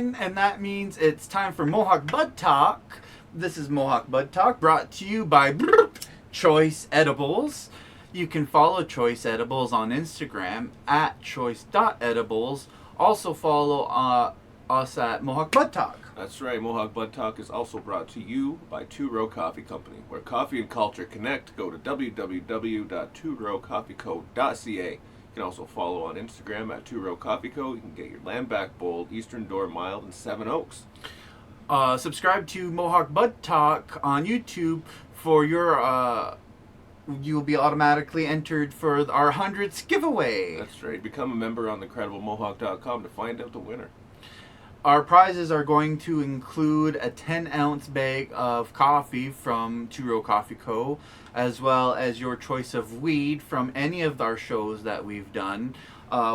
second, and that means it's time for Mohawk Bud Talk. This is Mohawk Bud Talk, brought to you by Choice Edibles. You can follow Choice Edibles on Instagram at choice.edibles. Also follow us at Mohawk Bud Talk. That's right. Mohawk Bud Talk is also brought to you by Two Row Coffee Company, where coffee and culture connect. Go to www.tworowcoffeeco.ca. You can also follow on Instagram at Two Row Coffee Co. You can get your Landback Bold, Eastern Door Mild, and Seven Oaks. Subscribe to Mohawk Bud Talk on YouTube for your you'll be automatically entered for our 100th giveaway. That's right. Become a member on thecrediblemohawk.com to find out the winner. Our prizes are going to include a 10-ounce bag of coffee from Two Row Coffee Co., as well as your choice of weed from any of our shows that we've done.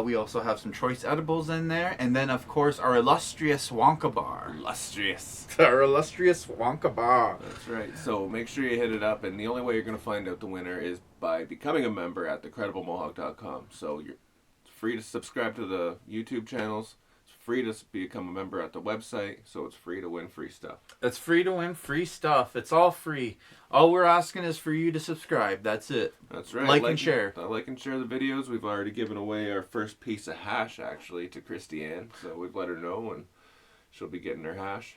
We also have some choice edibles in there, and then, of course, our illustrious Wonka bar. Illustrious. Our illustrious Wonka bar. That's right. So make sure you hit it up, and the only way you're going to find out the winner is by becoming a member at thecrediblemohawk.com. So you're free to subscribe to the YouTube channels. Free to become a member at the website, so it's free to win free stuff. It's free to win free stuff. It's all free. All we're asking is for you to subscribe. That's it. That's right. Like and share. Like and share the videos. We've already given away our first piece of hash, actually, to Christiane. So we've let her know, and she'll be getting her hash.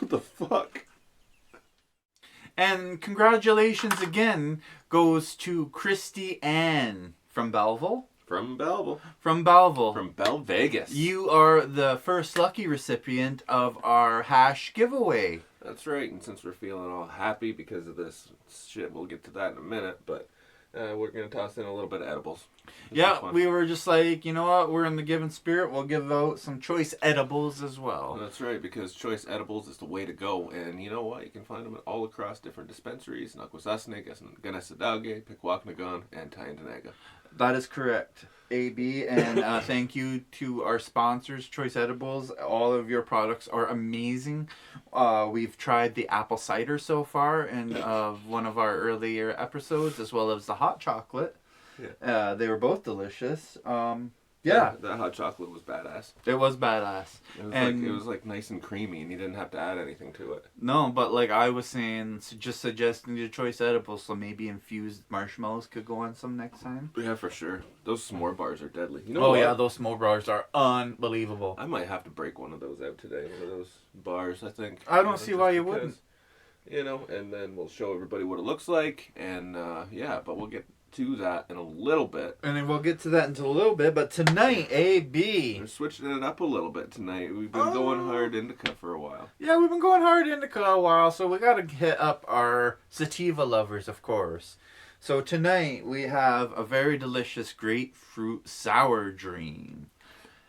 What the fuck? And congratulations again goes to Christy Ann from Belleville. From Belleville. From Belleville. From Bell Vegas. You are the first lucky recipient of our hash giveaway. That's right, and since we're feeling all happy because of this shit, we'll get to that in a minute, but we're going to toss in a little bit of edibles. Yeah, we were just like, you know what, we're in the giving spirit, we'll give out some choice edibles as well. That's right, because choice edibles is the way to go, and you know what, you can find them all across different dispensaries, Nakwasasnik, Ganesadage, Pequawknagon, and Tyendinaga. That is correct, AB, and thank you to our sponsors, Choice Edibles. All of your products are amazing. We've tried the apple cider so far in one of our earlier episodes, as well as the hot chocolate. Yeah. They were both delicious. Yeah, that hot chocolate was badass. It was badass. It was like nice and creamy, and you didn't have to add anything to it. No, but like I was saying, just suggesting the choice edibles, so maybe infused marshmallows could go on some next time. Yeah, for sure. Those s'more bars are deadly. You know what? Yeah, those s'more bars are unbelievable. I might have to break one of those out today. One of those bars, I think. I don't see why you wouldn't. You know, and then we'll show everybody what it looks like, and but we'll get to that in a little bit. And then we'll get to that in a little bit, but tonight, AB. We're switching it up a little bit tonight. We've been going hard indica for a while. Yeah, we've been going hard indica a while, so we gotta hit up our sativa lovers, of course. So tonight, we have a very delicious grapefruit sour dream.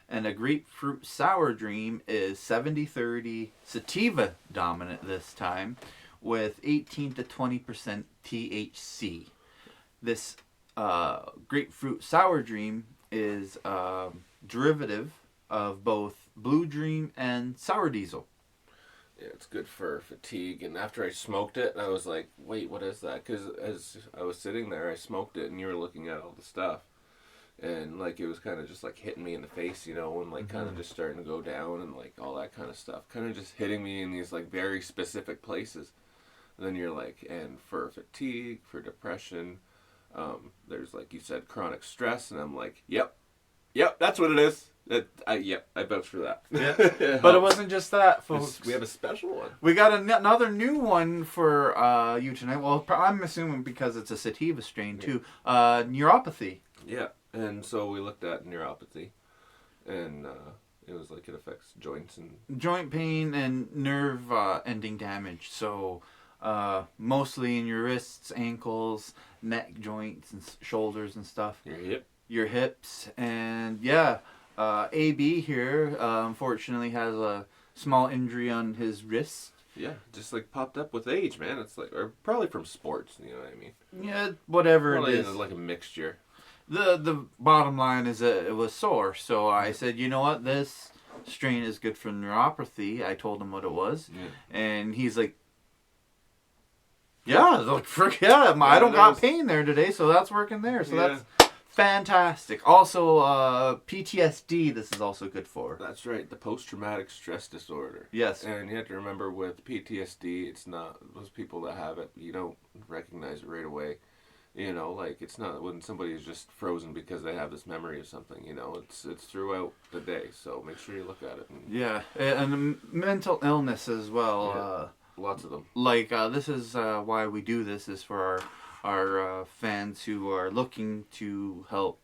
And a grapefruit sour dream is 70-30 sativa dominant this time, with 18 to 20% THC. This grapefruit sour dream is derivative of both Blue Dream and Sour Diesel. Yeah, it's good for fatigue. And after I smoked it, I was like, wait, what is that? Because as I was sitting there, I smoked it, and you were looking at all the stuff. And like it was kind of just like hitting me in the face, you know, and like kind of just starting to go down and like all that kind of stuff. Kind of just hitting me in these like very specific places. And then you're like, and for fatigue, for depression, there's like you said, chronic stress, and I'm like, yep, that's what it is. I vouch for that. Yeah. But it wasn't just that, folks. We have a special one. We got another new one for you tonight. Well, I'm assuming because it's a sativa strain too. Neuropathy. Yeah, and so we looked at neuropathy, and it was like it affects joints and joint pain and nerve ending damage. So mostly in your wrists, ankles, neck joints, and shoulders and stuff. Your hips, and yeah. AB here, unfortunately, has a small injury on his wrist. Yeah, just like popped up with age, man. It's like, or probably from sports, you know what I mean? Yeah, whatever probably it is. Like a mixture. The bottom line is that it was sore, so I said, you know what, this strain is good for neuropathy. I told him what it was, and he's like, Yeah, like yeah, I don't it got is. pain there today, so that's working there. So Yeah. that's fantastic. Also, PTSD. This is also good for. That's right, the post-traumatic stress disorder. Yes. And you have to remember with PTSD, it's not those people that have it, you don't recognize it right away. You know, like it's not when somebody is just frozen because they have this memory of something. You know, it's throughout the day. So make sure you look at it. And Yeah, and mental illness as well. Yeah. Lots of them. Like this is why we do this is for our fans who are looking to help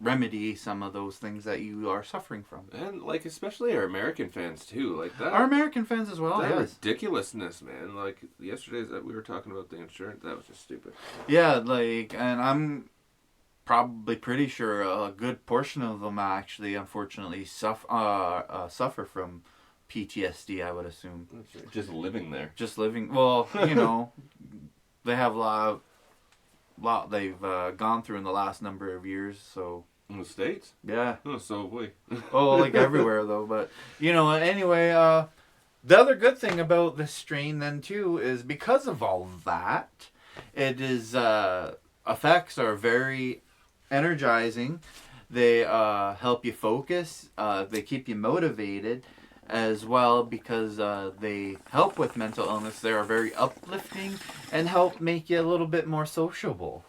remedy some of those things that you are suffering from. And like especially our American fans too, like that. Our American fans as well. That Yes. ridiculousness, man. Like yesterday's that we were talking about the insurance, that was just stupid. Yeah, like, and I'm probably pretty sure a good portion of them actually, unfortunately, suffer from PTSD. I would assume. That's right. Just living there. Just living. Well, you know, they have a lot they've gone through in the last number of years. So In the States? yeah. Oh, so have we. Oh, like everywhere though. But you know, anyway, the other good thing about this strain then too is because of all that, it is effects are very energizing. They help you focus. They keep you motivated as well because they help with mental illness. They are very uplifting and help make you a little bit more sociable.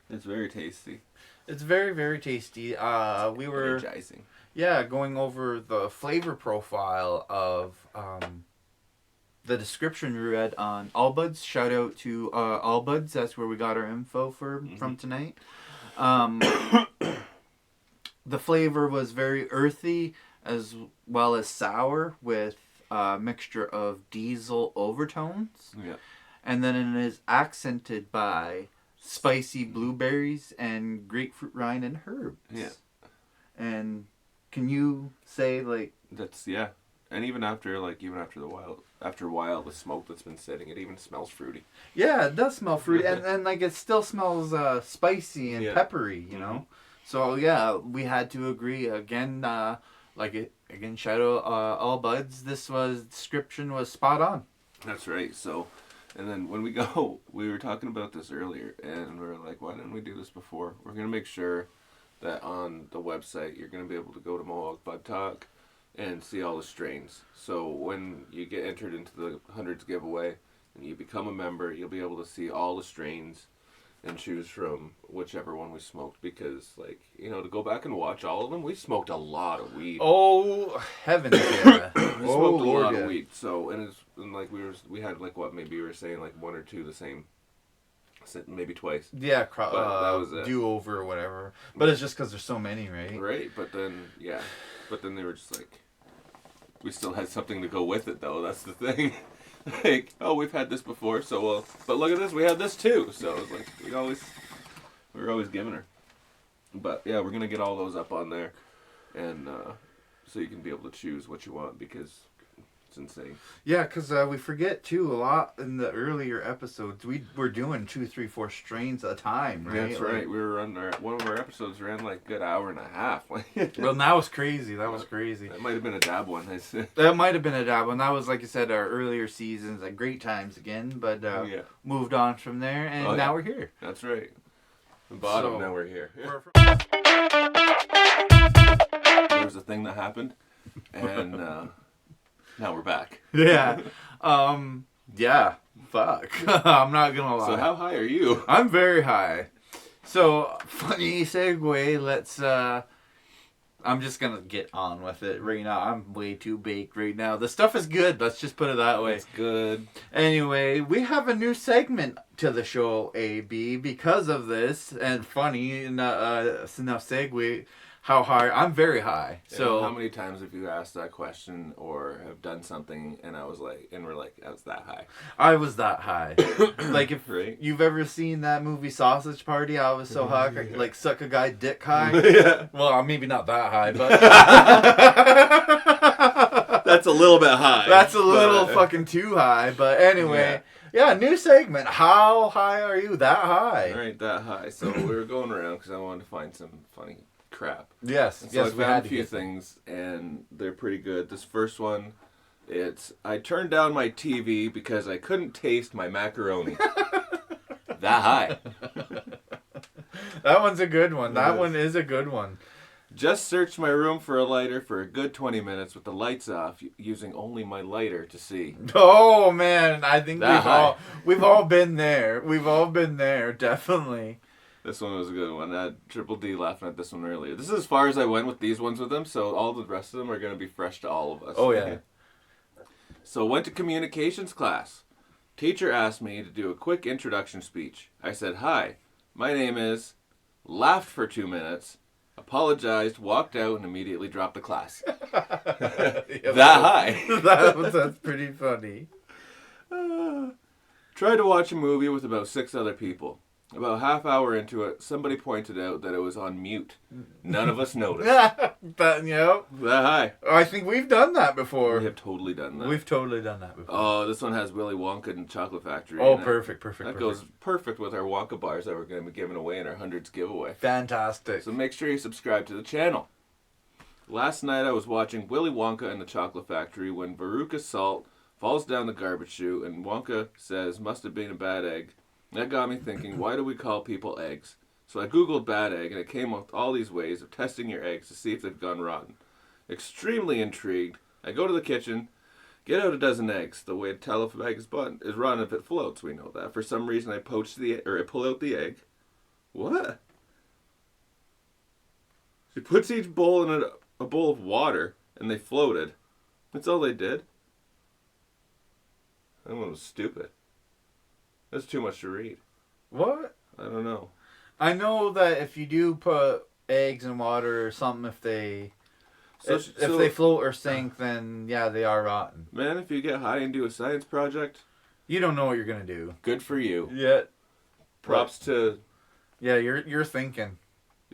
It's very tasty. It's very, very tasty. We were Energizing. going over the flavor profile of the description we read on Allbuds. Shout out to Allbuds. That's where we got our info from tonight. The flavor was very earthy as well as sour with a mixture of diesel overtones. Yeah. And then it is accented by spicy blueberries and grapefruit rind and herbs. Yeah. And can you say like That's yeah. And even after a while the smoke that's been sitting, it even smells fruity. yeah, it does smell fruity and like it still smells spicy and peppery, you know. So yeah, we had to agree again. Shout out all buds. Description was spot on. That's right. So, and then when we go, we were talking about this earlier, and we were like, why didn't we do this before? We're gonna make sure that on the website you're gonna be able to go to Mohawk Bud Talk and see all the strains. So when you get entered into the hundreds giveaway and you become a member, you'll be able to see all the strains and choose from whichever one we smoked, because like, you know, to go back and watch all of them, we smoked a lot of weed. Oh heavens, yeah. We smoked a lot yeah. of weed. So and like we had like what maybe you were saying like one or two the same, maybe twice. Yeah, But that was it. do over or whatever. But it's just because there's so many, right? Right, but then they were just like, we still had something to go with it though. That's the thing. Like, oh, we've had this before, so well, but look at this, we had this too. So it was like we were always giving her. But yeah, we're gonna get all those up on there, and so you can be able to choose what you want, because it's insane. Yeah, because we forget too a lot in the earlier episodes. We were doing 2, 3, 4 strains at a time, right? That's right. We were one of our episodes ran like a good hour and a half. Well, that was crazy. That was crazy. That might have been a dab one. I said. That might have been a dab one. That was, like you said, our earlier seasons, like great times again. But moved on from there, and now we're here. That's right. The bottom. So, now we're here. There was a thing that happened, and now we're back. Yeah. Yeah. Fuck. I'm not gonna lie. So how high are you? I'm very high. So funny segue. Let's. I'm just gonna get on with it right now. I'm way too baked right now. The stuff is good. Let's just put it that way. It's good. Anyway, we have a new segment to the show, AB, because of this. And funny enough, segue. How high? I'm very high. So and how many times have you asked that question or have done something and we're like, I was that high. I was that high. Like if right? you've ever seen that movie Sausage Party, I was so high, like suck a guy dick high. Yeah. Well, maybe not that high, but that's a little bit high. That's a little fucking too high. But anyway, yeah, new segment. How high are you? That high? All right, that high. So we were going around because I wanted to find some funny crap. Yes, And yes, so we I had found to a few get things, and they're pretty good. This first one I turned down my TV because I couldn't taste my macaroni. That high. That one's a good one. That It one is. is a good one. Just searched my room for a lighter for a good 20 minutes with the lights off, using only my lighter to see. Oh man, I think That we've all been there. We've all been there, definitely. This one was a good one. I had Triple D laughing at this one earlier. This is as far as I went with these ones with him, so all the rest of them are going to be fresh to all of us. Oh yeah. So went to communications class. Teacher asked me to do a quick introduction speech. I said, "Hi, my name is," laughed for 2 minutes, apologized, walked out, and immediately dropped the class. Yeah, That high. That's pretty funny. Tried to watch a movie with about 6 other people. About half hour into it, somebody pointed out that it was on mute. None of us noticed. But you know, That high. I think we've done that before. We have totally done that. We've totally done that before. Oh, this one has Willy Wonka and Chocolate Factory. Oh, in it. perfect. That goes perfect with our Wonka bars that we're going to be giving away in our 100s giveaway. Fantastic. So make sure you subscribe to the channel. Last night I was watching Willy Wonka and the Chocolate Factory when Veruca Salt falls down the garbage chute and Wonka says, "Must have been a bad egg." That got me thinking, why do we call people eggs? So I googled bad egg and it came up with all these ways of testing your eggs to see if they've gone rotten. Extremely intrigued, I go to the kitchen, get out a dozen eggs. The way to tell if an egg is rotten if it floats, we know that. For some reason I pull out the egg. What? She puts each bowl in a bowl of water and they floated. That's all they did. That one was stupid. That's too much to read. What? I don't know. I know that if you do put eggs in water or something, if they float or sink, then yeah, they are rotten. Man, if you get high and do a science project, You don't know what you're gonna do. good for you. Yeah. Props to, Yeah, you're thinking.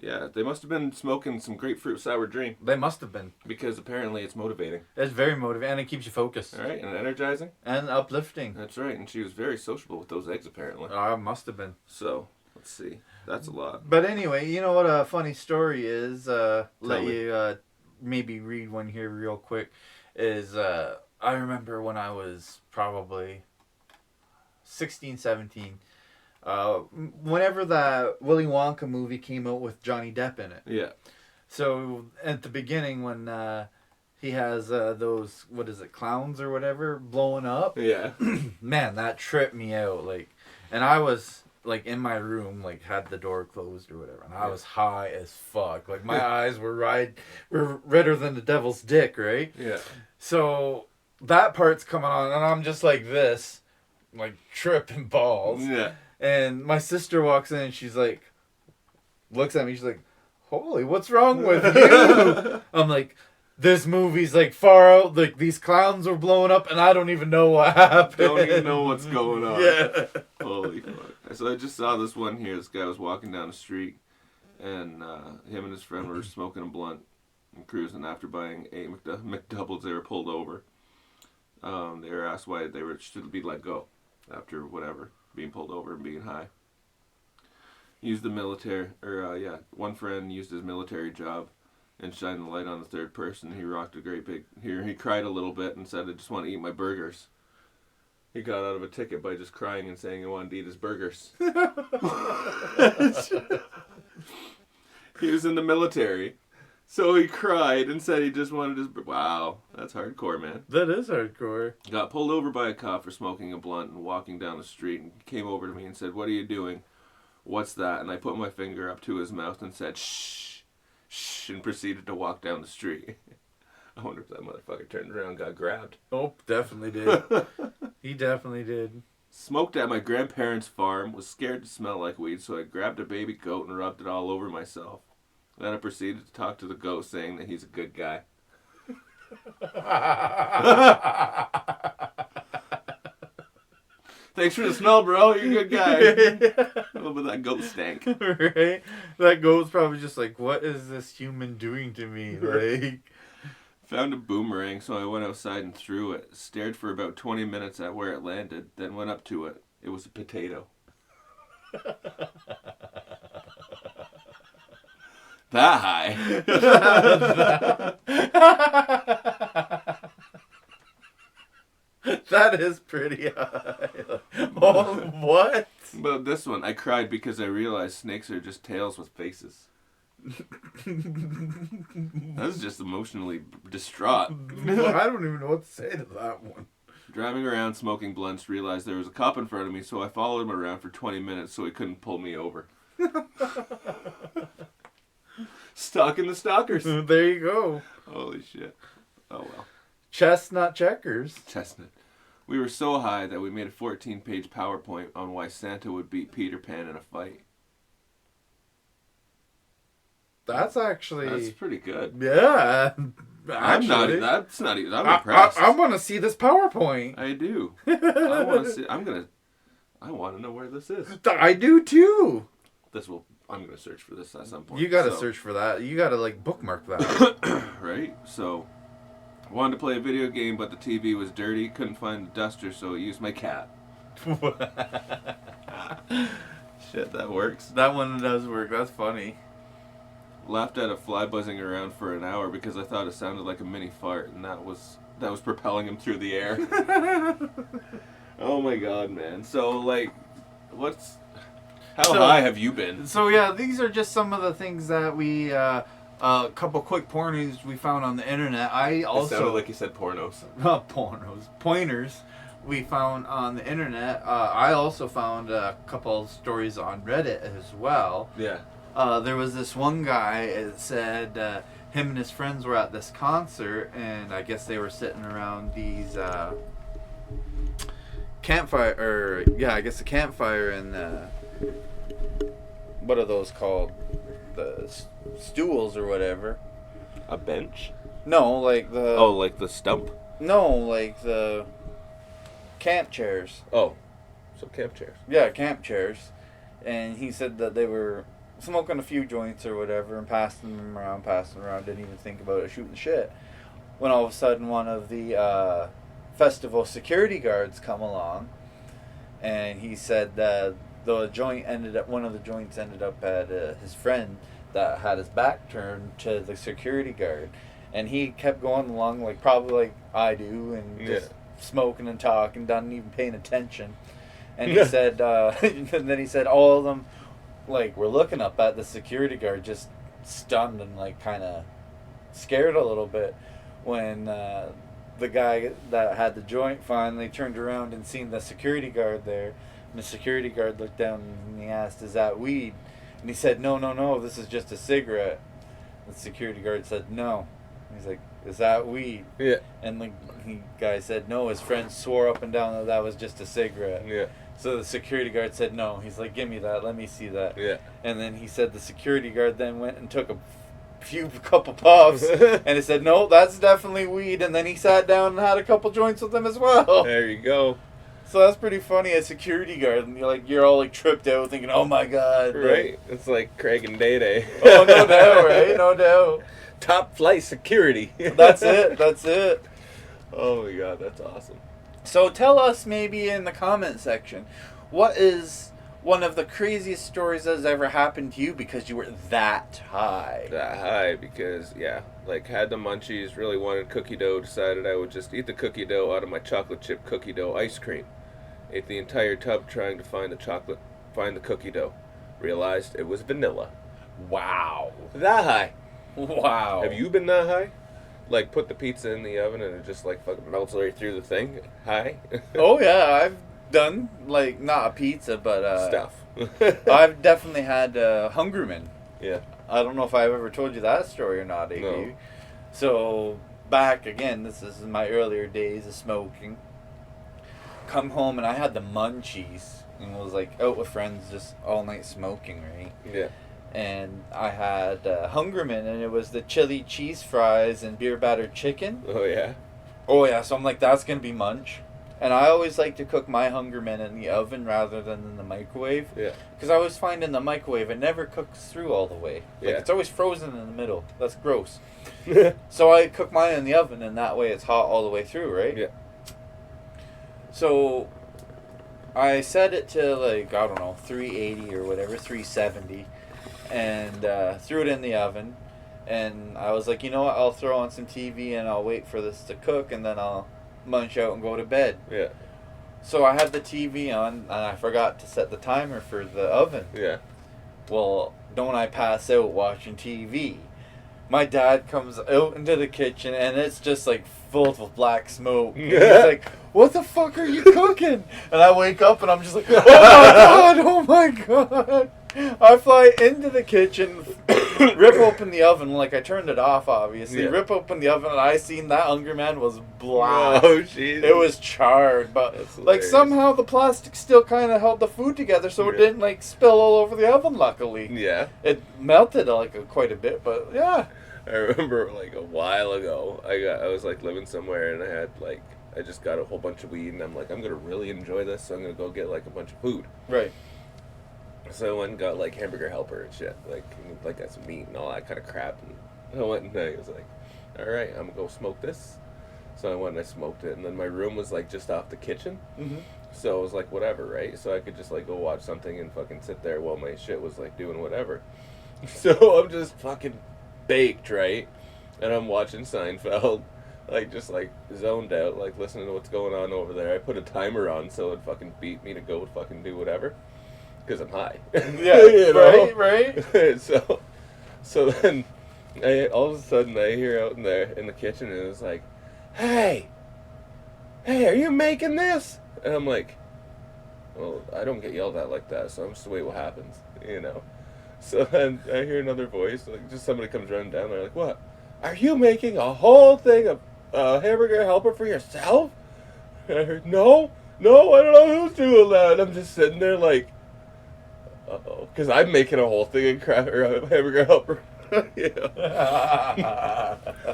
yeah, they must have been smoking some grapefruit sour dream They must have been. because apparently it's motivating. It's very motivating and it keeps you focused All right, and energizing. and uplifting. That's right, and she was very sociable with those eggs apparently. Must have been. So, let's see. That's a lot. But anyway, you know what a funny story is? Let me. you maybe read one here real quick. Is I remember when I was probably 16, 17. Whenever that Willy Wonka movie came out with Johnny Depp in it. Yeah. So at the beginning when he has those, what is it, clowns or whatever, blowing up. Yeah. Man, that tripped me out. Like, and I was like in my room, like had the door closed or whatever, and I was high as fuck. Like my eyes were redder than the devil's dick, right? Yeah. So that part's coming on, and I'm just like this, like tripping balls. Yeah. And my sister walks in and she's like, looks at me, she's like, "Holy, what's wrong with you?" I'm like, this movie's like far out, like these clowns are blowing up and I don't even know what happened. Don't even know what's going on. Yeah. Holy fuck. So I just saw this one here. This guy was walking down the street and him and his friend were smoking a blunt and cruising after buying 8 McDoubles. They were pulled over. They were asked why they should be let go after whatever, being pulled over and being high. Used the military, one friend used his military job and shined the light on the third person. He rocked a great big, he cried a little bit and said, "I just want to eat my burgers." He got out of a ticket by just crying and saying he wanted to eat his burgers. He was in the military, so he cried and said he just wanted his... Wow, that's hardcore, man. That is hardcore. Got pulled over by a cop for smoking a blunt and walking down the street, and came over to me and said, "What are you doing?" "What's that?" And I put my finger up to his mouth and said, "Shh, shh," and proceeded to walk down the street. I wonder if that motherfucker turned around and got grabbed. Oh, definitely did. He definitely did. Smoked at my grandparents' farm, was scared to smell like weed, so I grabbed a baby goat and rubbed it all over myself. Then I proceeded to talk to the goat, saying that he's a good guy. Thanks for the smell, bro. You're a good guy. A little bit of that goat stank. Right? That goat's probably just like, what is this human doing to me? Like, Found a boomerang, so I went outside and threw it. Stared for about 20 minutes at where it landed, then went up to it. It was a potato. That high. That is pretty high. Oh, what? But this one, I cried because I realized snakes are just tails with faces. I was just emotionally distraught. I don't even know what to say to that one. Driving around smoking blunts, realized there was a cop in front of me, so I followed him around for 20 minutes so he couldn't pull me over. Stalking the stalkers. There you go. Holy shit. Oh well. Chestnut checkers. Chestnut. We were so high that we made a 14-page PowerPoint on why Santa would beat Peter Pan in a fight. That's actually... That's pretty good. Yeah. I'm not. Actually. That's not even. I'm impressed. I want to see this PowerPoint. I do. I want to see. I want to know where this is. I do too. I'm gonna search for this at some point. You gotta search for that. You gotta like bookmark that. Right. So, I wanted to play a video game, but the TV was dirty. Couldn't find the duster, so I used my cat. Shit, that works. That one does work. That's funny. Laughed at a fly buzzing around for an hour because I thought it sounded like a mini fart, and that was propelling him through the air. Oh my god, man. So like, how high have you been? So yeah, these are just some of the things that we a couple quick pointers we found on the internet. I also It sounded like you said pornos. Not pornos, pointers we found on the internet. I also found a couple stories on Reddit as well. Yeah. There was this one guy that said him and his friends were at this concert, and I guess they were sitting around these campfire, I guess the campfire, and what are those called? The stools or whatever. A bench? No, like the... Oh, like the stump? No, like the camp chairs. Oh, so camp chairs. Yeah, camp chairs. And he said that they were smoking a few joints or whatever and passing them around, didn't even think about it, shooting shit. When all of a sudden one of the festival security guards come along, and he said that one of the joints ended up at his friend that had his back turned to the security guard. And he kept going along like probably like I do, and just smoking and talking, not even paying attention. And he said, and then he said all of them like were looking up at the security guard, just stunned and like kind of scared a little bit when the guy that had the joint finally turned around and seen the security guard there. And the security guard looked down and he asked, "Is that weed?" And he said, No, this is just a cigarette." The security guard said, "No." He's like, "Is that weed?" Yeah. And the guy said, "No." His friend swore up and down that was just a cigarette. Yeah. So the security guard said, "No." He's like, "Give me that. Let me see that." Yeah. And then he said the security guard then went and took a couple puffs, and he said, "No, that's definitely weed." And then he sat down and had a couple joints with them as well. There you go. So that's pretty funny, a security guard, and you're all like tripped out thinking, "Oh my god." Right? It's like Craig and Day Day. Oh, no doubt, right? No doubt. Top flight security. That's it. Oh my god, that's awesome. So tell us maybe in the comment section, what is one of the craziest stories that has ever happened to you because you were that high? That high because, had the munchies, really wanted cookie dough, decided I would just eat the cookie dough out of my chocolate chip cookie dough ice cream. Ate the entire tub trying to find the cookie dough. Realized it was vanilla. Wow. That high. Wow. Have you been that high? Like, put the pizza in the oven and it just, fucking melts right through the thing? High? Oh, yeah. I've done, not a pizza, but... stuff. I've definitely had Hungerman. Yeah. I don't know if I've ever told you that story or not, AQ. No. So, back again, this is in my earlier days of smoking. Come home and I had the munchies. And was, out with friends just all night smoking, right? Yeah. And I had Hungerman, and it was the chili cheese fries and beer battered chicken. Oh, yeah? Oh, yeah, so I'm like, that's going to be munch. And I always like to cook my Hungerman in the oven rather than in the microwave. Yeah. Because I always find in the microwave, it never cooks through all the way. It's always frozen in the middle. That's gross. So I cook mine in the oven, and that way it's hot all the way through, right? Yeah. So I set it to, 380 or whatever, 370. And threw it in the oven, and I was like, you know what, I'll throw on some TV and I'll wait for this to cook, and then I'll munch out and go to bed. Yeah. So I had the TV on, and I forgot to set the timer for the oven. Yeah. Well, don't I pass out watching TV? My dad comes out into the kitchen, and it's just like filled with black smoke. And he's like, "What the fuck are you cooking?" And I wake up, and I'm just like, "Oh my god!" I fly into the kitchen, rip open the oven, like I turned it off, obviously. Yeah. Rip open the oven, and I seen that Hungry Man was black. Oh, jeez. It was charred, but That's like hilarious. somehow the plastic still kind of held the food together, so it Yeah. didn't like spill all over the oven. Luckily, Yeah. it melted like quite a bit, but yeah. I remember like a while ago, I was like living somewhere and I had like I just got a whole bunch of weed and I'm like I'm gonna really enjoy this, so I'm gonna go get like a bunch of food. Right. So I went and got like hamburger helper and shit, like got some meat and all that kind of crap. And I went and I was like, all right, I'm gonna go smoke this. So I went and I smoked it, and then my room was like just off the kitchen. Mm-hmm. So it was like whatever, right? So I could just like go watch something and fucking sit there while my shit was like doing whatever. So I'm just fucking baked, right? And I'm watching Seinfeld, like just like zoned out, like listening to what's going on over there. I put a timer on so it fucking beat me to go fucking do whatever, because I'm high. Yeah. You know? Right. so then all of a sudden I hear out in the kitchen and it's like, hey, are you making this? And I'm like, well, I don't get yelled at like that, so I'm just wait what happens, you know. So then I hear another voice, like just somebody comes running down. They're like, what? Are you making a whole thing of hamburger helper for yourself? And I heard, no, I don't know who's doing that. And I'm just sitting there like, uh-oh, because I'm making a whole thing of hamburger helper. You know?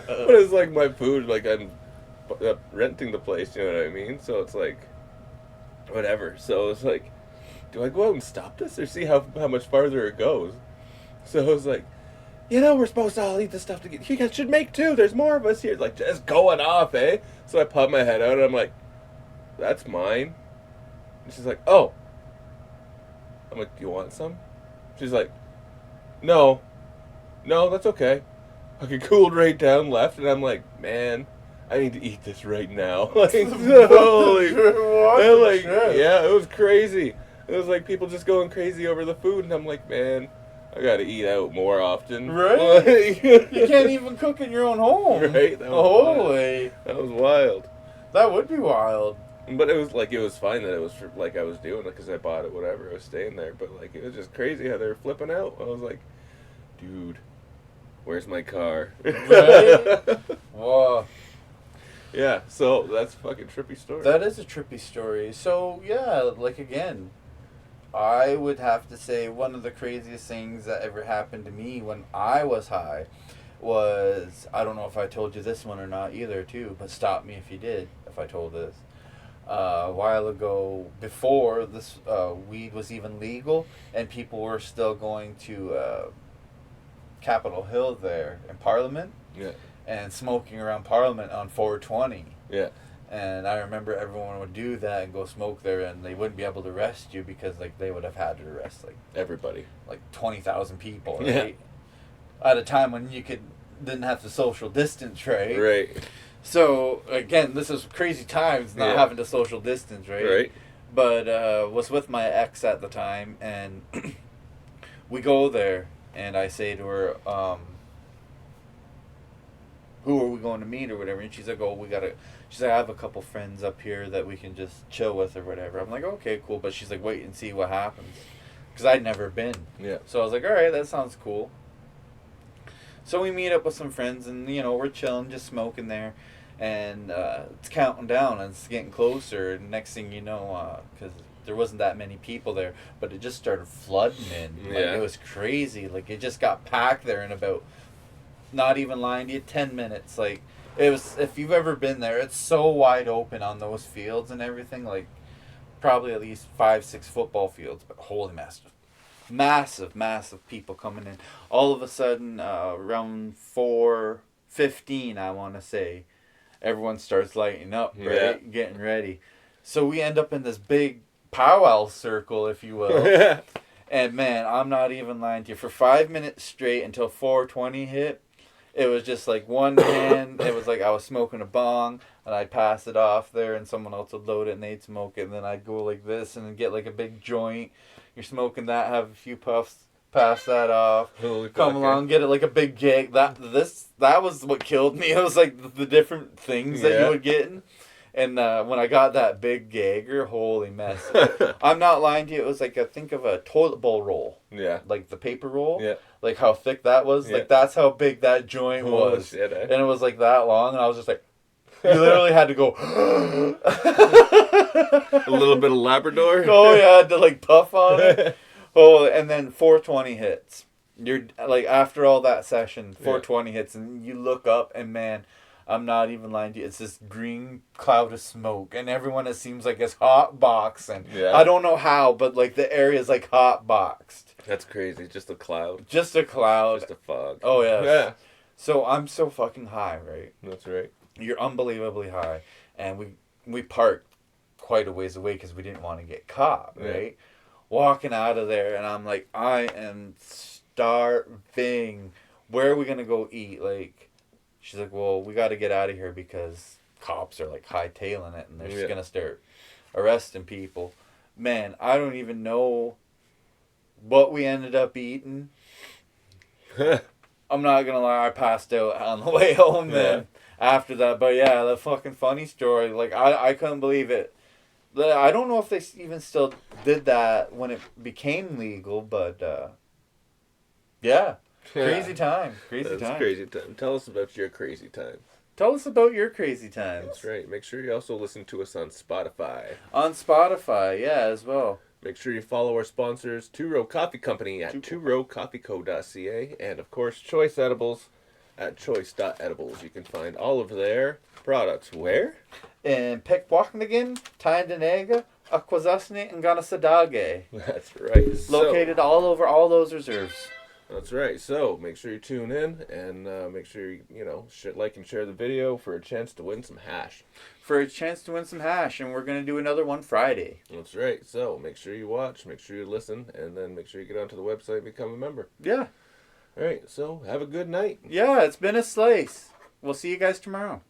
But it's like my food, like I'm renting the place, you know what I mean? So it's like, whatever. So it's like, do I go out and stop this or see how much farther it goes? So I was like, we're supposed to all eat this stuff together. You guys should make two. There's more of us here. Like, just going off, eh? So I pop my head out and I'm like, that's mine. And she's like, oh. I'm like, do you want some? She's like, no, that's okay. Okay, cooled right down, left, and I'm like, man, I need to eat this right now. Like, holy, What? yeah, it was crazy. It was like people just going crazy over the food, and I'm like, man, I gotta eat out more often. Right? Like, You can't even cook in your own home. Right? That was Holy. That was wild. That would be wild. But it was fine that it was for, like I was doing it because I bought it, whatever. I was staying there, but like it was just crazy how they were flipping out. I was like, dude, where's my car? Right? Whoa. Yeah, so that's a fucking trippy story. That is a trippy story. So, yeah, like again, I would have to say one of the craziest things that ever happened to me when I was high was, I don't know if I told you this one or not either, too, but stop me if you did, if I told this. A while ago, before this weed was even legal, and people were still going to Capitol Hill there in Parliament, Yeah. and smoking around Parliament on 420. Yeah. And I remember everyone would do that and go smoke there, and they wouldn't be able to arrest you because like they would have had to arrest Everybody. like 20,000 people, right? Yeah. At a time when you didn't have to social distance, right? Right. So again, this is crazy times not Yeah. having to social distance, right? Right. But was with my ex at the time, and we go there, and I say to her, who are we going to meet or whatever? And she's like, oh, she's like, I have a couple friends up here that we can just chill with or whatever. I'm like, okay, cool. But she's like, wait and see what happens. Because I'd never been. Yeah. So I was like, all right, that sounds cool. So we meet up with some friends, and, we're chilling, just smoking there. And it's counting down, and it's getting closer. And next thing you know, because there wasn't that many people there, but it just started flooding in. Like, Yeah. it was crazy. Like, it just got packed there in about, not even lying to you, 10 minutes. Like, it was, if you've ever been there, it's so wide open on those fields and everything. Like, probably at least 5-6 football fields, but holy massive people coming in. All of a sudden, around 4:15, I want to say, everyone starts lighting up, right? Yeah. Getting ready. So we end up in this big powwow circle, if you will. And man, I'm not even lying to you. For 5 minutes straight until 4:20 hit, It was just like one hand. It was like I was smoking a bong, and I'd pass it off there, and someone else would load it, and they'd smoke it, and then I'd go like this, and then get like a big joint. You're smoking that, have a few puffs, pass that off, Holy come fuck, along, get it like a big gig. That was what killed me. It was like the different things that Yeah. you would get. And when I got that big gagger, holy mess. I'm not lying to you, it was like, think of a toilet bowl roll. Yeah. Like the paper roll. Yeah. Like how thick that was. Yeah. Like that's how big that joint Holy was. shit, eh? And it was like that long, and I was just like, you literally had to go. A little bit of Labrador. Oh, yeah, I had to like puff on it. Oh, and then 420 hits. You're like, after all that session, 420 hits, and you look up, and man, I'm not even lying to you. It's this green cloud of smoke, and everyone, it seems like, is hot boxing. Yeah. I don't know how, but like the area is like hot boxed. That's crazy. Just a cloud. Just a cloud. Just a fog. Oh yeah. Yeah. So I'm so fucking high, right? That's right. You're unbelievably high, and we parked quite a ways away because we didn't want to get caught, right? Yeah. Walking out of there, and I'm like, I am starving. Where are we gonna go eat? Like, she's like, well, we got to get out of here because cops are like hightailing it, and they're just gonna start arresting people. Man, I don't even know what we ended up eating. I'm not gonna lie, I passed out on the way home then after that. But yeah, the fucking funny story. Like, I couldn't believe it. I don't know if they even still did that when it became legal, but yeah. Crazy time. That's crazy time. Tell us about your crazy time. Tell us about your crazy times. That's right. Make sure you also listen to us on Spotify. On Spotify, yeah, as well. Make sure you follow our sponsors, Two Row Coffee Company at tworowcoffeeco.ca, and of course, Choice Edibles at choice.edibles. You can find all of their products where? In Pequawknigan, Tyndonega, Akwesasne, and Ganasadage. That's right. Located all over all those reserves. That's right. So make sure you tune in, and make sure you like and share the video for a chance to win some hash. And we're gonna do another one Friday. That's right. So make sure you watch, make sure you listen, and then make sure you get onto the website and become a member. Yeah. All right. So have a good night. Yeah, it's been a slice. We'll see you guys tomorrow.